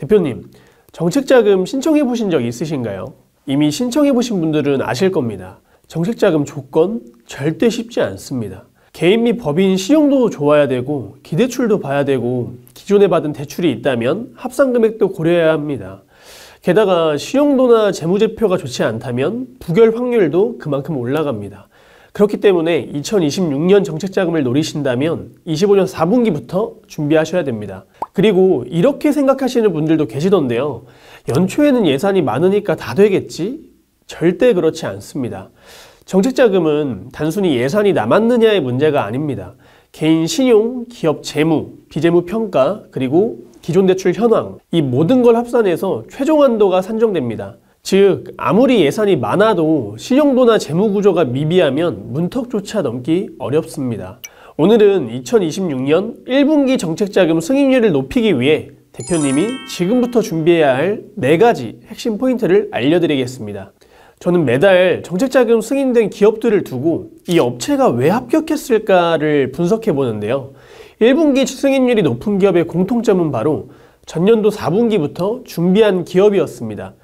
대표님, 정책자금 신청해 보신 적 있으신가요? 이미 신청해 보신 분들은 아실 겁니다. 정책자금 조건 절대 쉽지 않습니다. 개인 및 법인 신용도 좋아야 되고 기대출도 봐야 되고 기존에 받은 대출이 있다면 합산금액도 고려해야 합니다. 게다가 신용도나 재무제표가 좋지 않다면 부결 확률도 그만큼 올라갑니다. 그렇기 때문에 2026년 정책자금을 노리신다면 25년 4분기부터 준비하셔야 됩니다. 그리고 이렇게 생각하시는 분들도 계시던데요. 연초에는 예산이 많으니까 다 되겠지? 절대 그렇지 않습니다. 정책자금은 단순히 예산이 남았느냐의 문제가 아닙니다. 개인 신용, 기업 재무, 비재무 평가, 그리고 기존 대출 현황, 이 모든 걸 합산해서 최종 한도가 산정됩니다. 즉, 아무리 예산이 많아도 신용도나 재무 구조가 미비하면 문턱조차 넘기 어렵습니다. 오늘은 2026년 1분기 정책자금 승인율을 높이기 위해 대표님이 지금부터 준비해야 할 4가지 핵심 포인트를 알려드리겠습니다. 저는 매달 정책자금 승인된 기업들을 두고 이 업체가 왜 합격했을까를 분석해 보는데요. 1분기 승인율이 높은 기업의 공통점은 바로 전년도 4분기부터 준비한 기업이었습니다.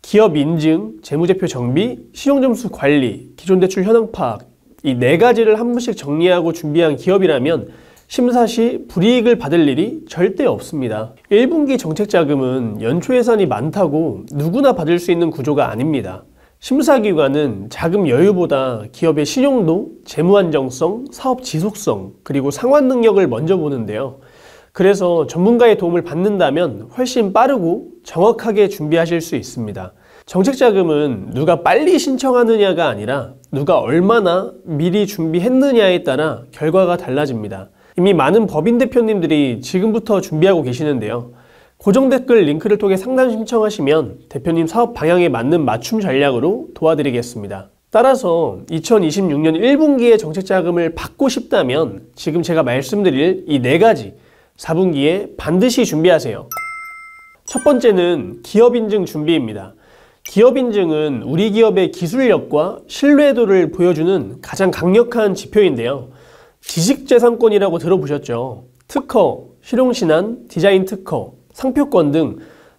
기업 인증, 재무제표 정비, 신용점수 관리, 기존 대출 현황 파악, 이 4가지를 한 번씩 정리하고 준비한 기업이라면 심사 시 불이익을 받을 일이 절대 없습니다. 1분기 정책자금은 연초 예산이 많다고 누구나 받을 수 있는 구조가 아닙니다. 심사기관은 자금 여유보다 기업의 신용도, 재무 안정성, 사업 지속성, 그리고 상환 능력을 먼저 보는데요. 그래서 전문가의 도움을 받는다면 훨씬 빠르고 정확하게 준비하실 수 있습니다. 정책자금은 누가 빨리 신청하느냐가 아니라 누가 얼마나 미리 준비했느냐에 따라 결과가 달라집니다. 이미 많은 법인 대표님들이 지금부터 준비하고 계시는데요. 고정 댓글 링크를 통해 상담 신청하시면 대표님 사업 방향에 맞는 맞춤 전략으로 도와드리겠습니다. 따라서 2026년 1분기에 정책자금을 받고 싶다면 지금 제가 말씀드릴 이 4가지 4분기에 반드시 준비하세요. 첫 번째는 기업인증 준비입니다. 기업인증은 우리 기업의 기술력과 신뢰도를 보여주는 가장 강력한 지표인데요. 지식재산권이라고 들어보셨죠? 특허, 실용신안, 디자인 특허, 상표권 등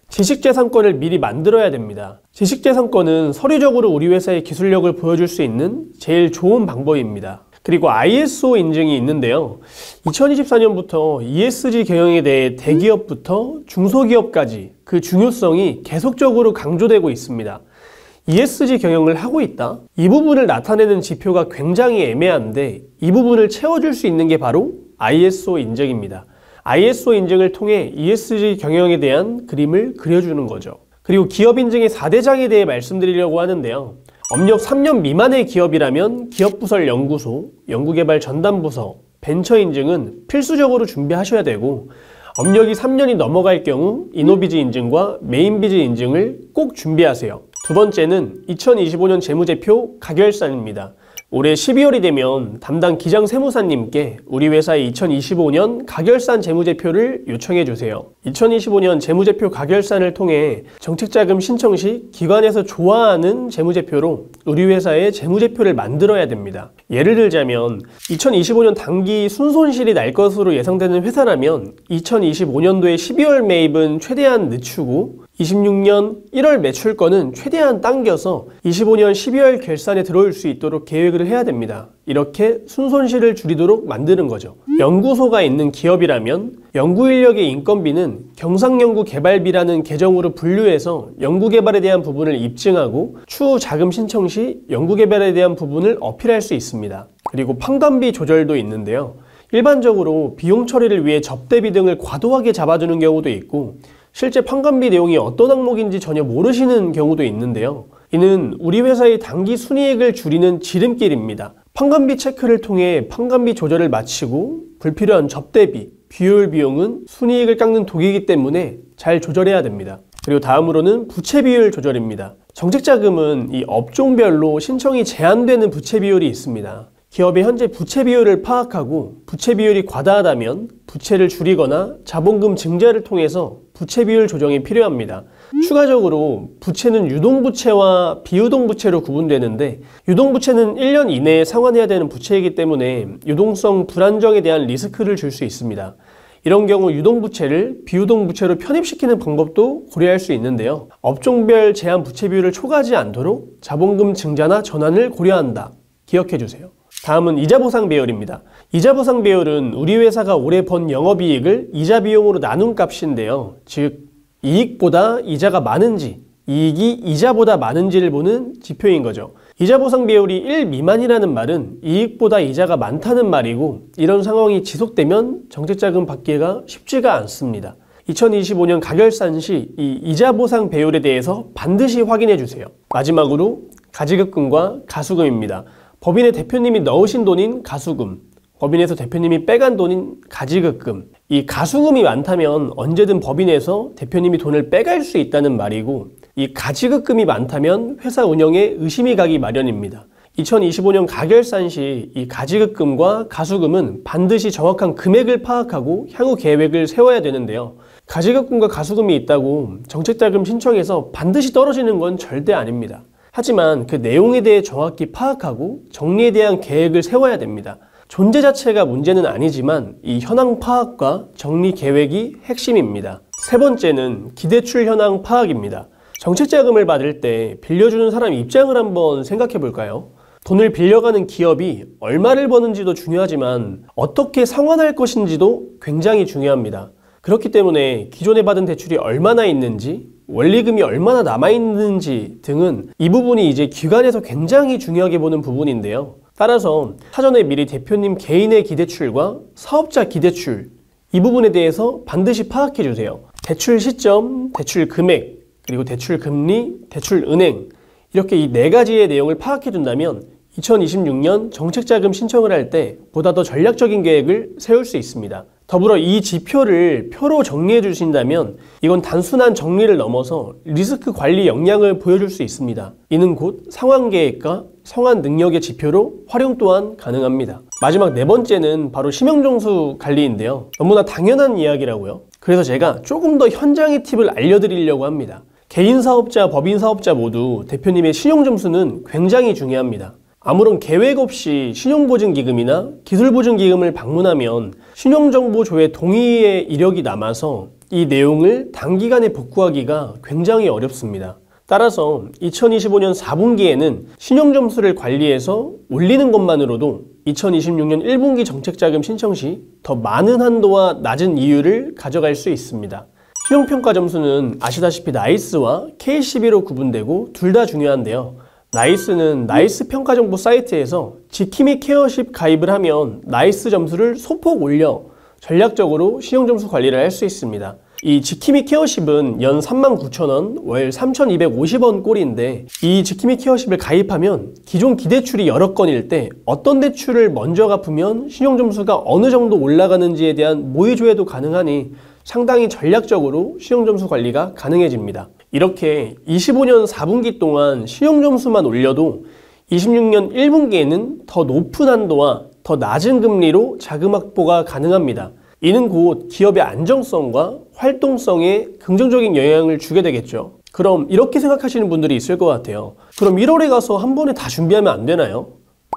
지식재산권을 미리 만들어야 됩니다. 지식재산권은 서류적으로 우리 회사의 기술력을 보여줄 수 있는 제일 좋은 방법입니다. 그리고 ISO 인증이 있는데요. 2024년부터 ESG 경영에 대해 대기업부터 중소기업까지 그 중요성이 계속적으로 강조되고 있습니다. ESG 경영을 하고 있다? 이 부분을 나타내는 지표가 굉장히 애매한데 이 부분을 채워줄 수 있는 게 바로 ISO 인증입니다. ISO 인증을 통해 ESG 경영에 대한 그림을 그려주는 거죠. 그리고 기업 인증의 4대장에 대해 말씀드리려고 하는데요. 업력 3년 미만의 기업이라면 기업부설 연구소, 연구개발 전담부서, 벤처 인증은 필수적으로 준비하셔야 되고 업력이 3년이 넘어갈 경우 이노비즈 인증과 메인비즈 인증을 꼭 준비하세요. 두 번째는 2025년 재무제표 가결산입니다. 올해 12월이 되면 담당 기장세무사님께 우리 회사의 2025년 가결산 재무제표를 요청해 주세요. 2025년 재무제표 가결산을 통해 정책자금 신청 시 기관에서 좋아하는 재무제표로 우리 회사의 재무제표를 만들어야 됩니다. 예를 들자면 2025년 당기 순손실이 날 것으로 예상되는 회사라면 2025년도에 12월 매입은 최대한 늦추고 26년 1월 매출권은 최대한 당겨서 25년 12월 결산에 들어올 수 있도록 계획을 해야 됩니다. 이렇게 순손실을 줄이도록 만드는 거죠. 연구소가 있는 기업이라면 연구인력의 인건비는 경상연구개발비라는 계정으로 분류해서 연구개발에 대한 부분을 입증하고 추후 자금 신청 시 연구개발에 대한 부분을 어필할 수 있습니다. 그리고 판관비 조절도 있는데요. 일반적으로 비용 처리를 위해 접대비 등을 과도하게 잡아주는 경우도 있고 실제 판관비 내용이 어떤 항목인지 전혀 모르시는 경우도 있는데요. 이는 우리 회사의 당기 순이익을 줄이는 지름길입니다. 판관비 체크를 통해 판관비 조절을 마치고 불필요한 접대비, 비효율 비용은 순이익을 깎는 독이기 때문에 잘 조절해야 됩니다. 그리고 다음으로는 부채 비율 조절입니다. 정책자금은 이 업종별로 신청이 제한되는 부채 비율이 있습니다. 기업의 현재 부채 비율을 파악하고 부채 비율이 과다하다면 부채를 줄이거나 자본금 증자를 통해서 부채 비율 조정이 필요합니다. 추가적으로 부채는 유동부채와 비유동부채로 구분되는데 유동부채는 1년 이내에 상환해야 되는 부채이기 때문에 유동성 불안정에 대한 리스크를 줄 수 있습니다. 이런 경우 유동부채를 비유동부채로 편입시키는 방법도 고려할 수 있는데요. 업종별 제한 부채 비율을 초과하지 않도록 자본금 증자나 전환을 고려한다. 기억해 주세요. 다음은 이자보상 배열입니다. 이자보상 배열은 우리 회사가 올해 번 영업이익을 이자 비용으로 나눈 값인데요. 즉 이익보다 이자가 많은지 이익이 이자보다 많은지를 보는 지표인 거죠. 이자보상 배율이 1 미만이라는 말은 이익보다 이자가 많다는 말이고, 이런 상황이 지속되면 정책자금 받기가 쉽지가 않습니다. 2025년 가결산 시 이 이자보상 배율에 대해서 반드시 확인해 주세요. 마지막으로 가지급금과 가수금입니다. 법인의 대표님이 넣으신 돈인 가수금, 법인에서 대표님이 빼간 돈인 가지급금. 이 가수금이 많다면 언제든 법인에서 대표님이 돈을 빼갈 수 있다는 말이고, 이 가지급금이 많다면 회사 운영에 의심이 가기 마련입니다. 2025년 가결산 시 이 가지급금과 가수금은 반드시 정확한 금액을 파악하고 향후 계획을 세워야 되는데요. 가지급금과 가수금이 있다고 정책자금 신청에서 반드시 떨어지는 건 절대 아닙니다. 하지만 그 내용에 대해 정확히 파악하고 정리에 대한 계획을 세워야 됩니다. 존재 자체가 문제는 아니지만 이 현황 파악과 정리 계획이 핵심입니다. 세 번째는 기대출 현황 파악입니다. 정책자금을 받을 때 빌려주는 사람 입장을 한번 생각해 볼까요? 돈을 빌려가는 기업이 얼마를 버는지도 중요하지만 어떻게 상환할 것인지도 굉장히 중요합니다. 그렇기 때문에 기존에 받은 대출이 얼마나 있는지, 원리금이 얼마나 남아있는지 등은 이 부분이 이제 기관에서 굉장히 중요하게 보는 부분인데요. 따라서 사전에 미리 대표님 개인의 기대출과 사업자 기대출, 이 부분에 대해서 반드시 파악해 주세요. 대출 시점, 대출 금액, 그리고 대출 금리, 대출 은행, 이렇게 이 네 가지의 내용을 파악해 둔다면 2026년 정책자금 신청을 할 때 보다 더 전략적인 계획을 세울 수 있습니다. 더불어 이 지표를 표로 정리해 주신다면 이건 단순한 정리를 넘어서 리스크 관리 역량을 보여줄 수 있습니다. 이는 곧 상환계획과 상환 능력의 지표로 활용 또한 가능합니다. 마지막 네 번째는 바로 신용점수 관리인데요. 너무나 당연한 이야기라고요. 그래서 제가 조금 더 현장의 팁을 알려드리려고 합니다. 개인 사업자, 법인 사업자 모두 대표님의 신용점수는 굉장히 중요합니다. 아무런 계획 없이 신용보증기금이나 기술보증기금을 방문하면 신용정보 조회 동의의 이력이 남아서 이 내용을 단기간에 복구하기가 굉장히 어렵습니다. 따라서 2025년 4분기에는 신용점수를 관리해서 올리는 것만으로도 2026년 1분기 정책자금 신청 시 더 많은 한도와 낮은 이율을 가져갈 수 있습니다. 신용평가 점수는 아시다시피 나이스와 K12로 구분되고 둘 다 중요한데요. 나이스는 나이스 평가정보 사이트에서 지킴이 케어십 가입을 하면 나이스 점수를 소폭 올려 전략적으로 신용점수 관리를 할 수 있습니다. 이 지킴이 케어십은 연 39,000원, 월 3,250원 꼴인데, 이 지킴이 케어십을 가입하면 기존 기대출이 여러 건일 때 어떤 대출을 먼저 갚으면 신용점수가 어느 정도 올라가는지에 대한 모의 조회도 가능하니 상당히 전략적으로 신용점수 관리가 가능해집니다. 이렇게 25년 4분기 동안 신용점수만 올려도 26년 1분기에는 더 높은 한도와 더 낮은 금리로 자금 확보가 가능합니다. 이는 곧 기업의 안정성과 활동성에 긍정적인 영향을 주게 되겠죠. 그럼 이렇게 생각하시는 분들이 있을 것 같아요. 그럼 1월에 가서 한 번에 다 준비하면 안 되나요?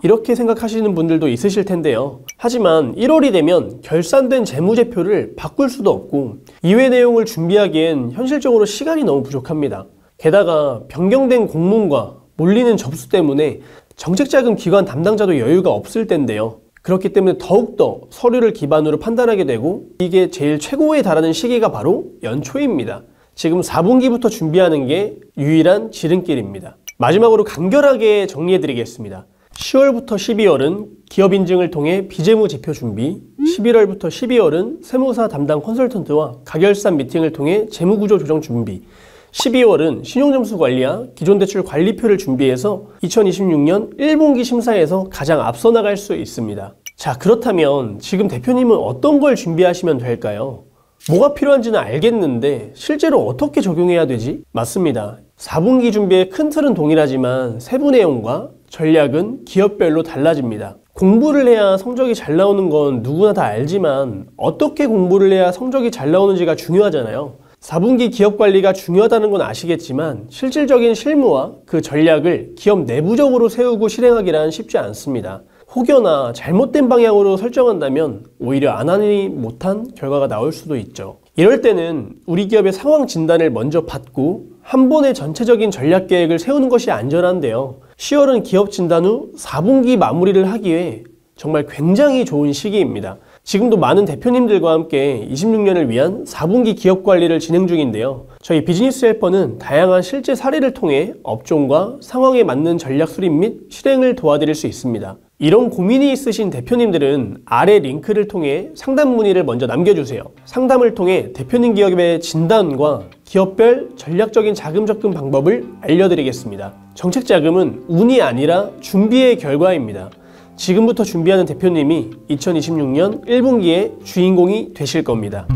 이렇게 생각하시는 분들도 있으실 텐데요. 하지만 1월이 되면 결산된 재무제표를 바꿀 수도 없고 이외 내용을 준비하기엔 현실적으로 시간이 너무 부족합니다. 게다가 변경된 공문과 몰리는 접수 때문에 정책자금 기관 담당자도 여유가 없을 텐데요. 그렇기 때문에 더욱더 서류를 기반으로 판단하게 되고, 이게 제일 최고에 달하는 시기가 바로 연초입니다. 지금 4분기부터 준비하는 게 유일한 지름길입니다. 마지막으로 간결하게 정리해드리겠습니다. 10월부터 12월은 기업 인증을 통해 비재무 지표 준비, 11월부터 12월은 세무사 담당 컨설턴트와 가결산 미팅을 통해 재무구조 조정 준비, 12월은 신용점수 관리와 기존 대출 관리표를 준비해서 2026년 1분기 심사에서 가장 앞서 나갈 수 있습니다. 자, 그렇다면 지금 대표님은 어떤 걸 준비하시면 될까요? 뭐가 필요한지는 알겠는데 실제로 어떻게 적용해야 되지? 맞습니다. 4분기 준비의 큰 틀은 동일하지만 세부 내용과 전략은 기업별로 달라집니다. 공부를 해야 성적이 잘 나오는 건 누구나 다 알지만 어떻게 공부를 해야 성적이 잘 나오는지가 중요하잖아요. 4분기 기업 관리가 중요하다는 건 아시겠지만 실질적인 실무와 그 전략을 기업 내부적으로 세우고 실행하기란 쉽지 않습니다. 혹여나 잘못된 방향으로 설정한다면 오히려 안 하니 못한 결과가 나올 수도 있죠. 이럴 때는 우리 기업의 상황 진단을 먼저 받고 한 번에 전체적인 전략 계획을 세우는 것이 안전한데요. 10월은 기업 진단 후 4분기 마무리를 하기 위해 정말 굉장히 좋은 시기입니다. 지금도 많은 대표님들과 함께 26년을 위한 4분기 기업 관리를 진행 중인데요. 저희 비즈니스 헬퍼는 다양한 실제 사례를 통해 업종과 상황에 맞는 전략 수립 및 실행을 도와드릴 수 있습니다. 이런 고민이 있으신 대표님들은 아래 링크를 통해 상담 문의를 먼저 남겨주세요. 상담을 통해 대표님 기업의 진단과 기업별 전략적인 자금 접근 방법을 알려드리겠습니다. 정책자금은 운이 아니라 준비의 결과입니다. 지금부터 준비하는 대표님이 2026년 1분기의 주인공이 되실 겁니다.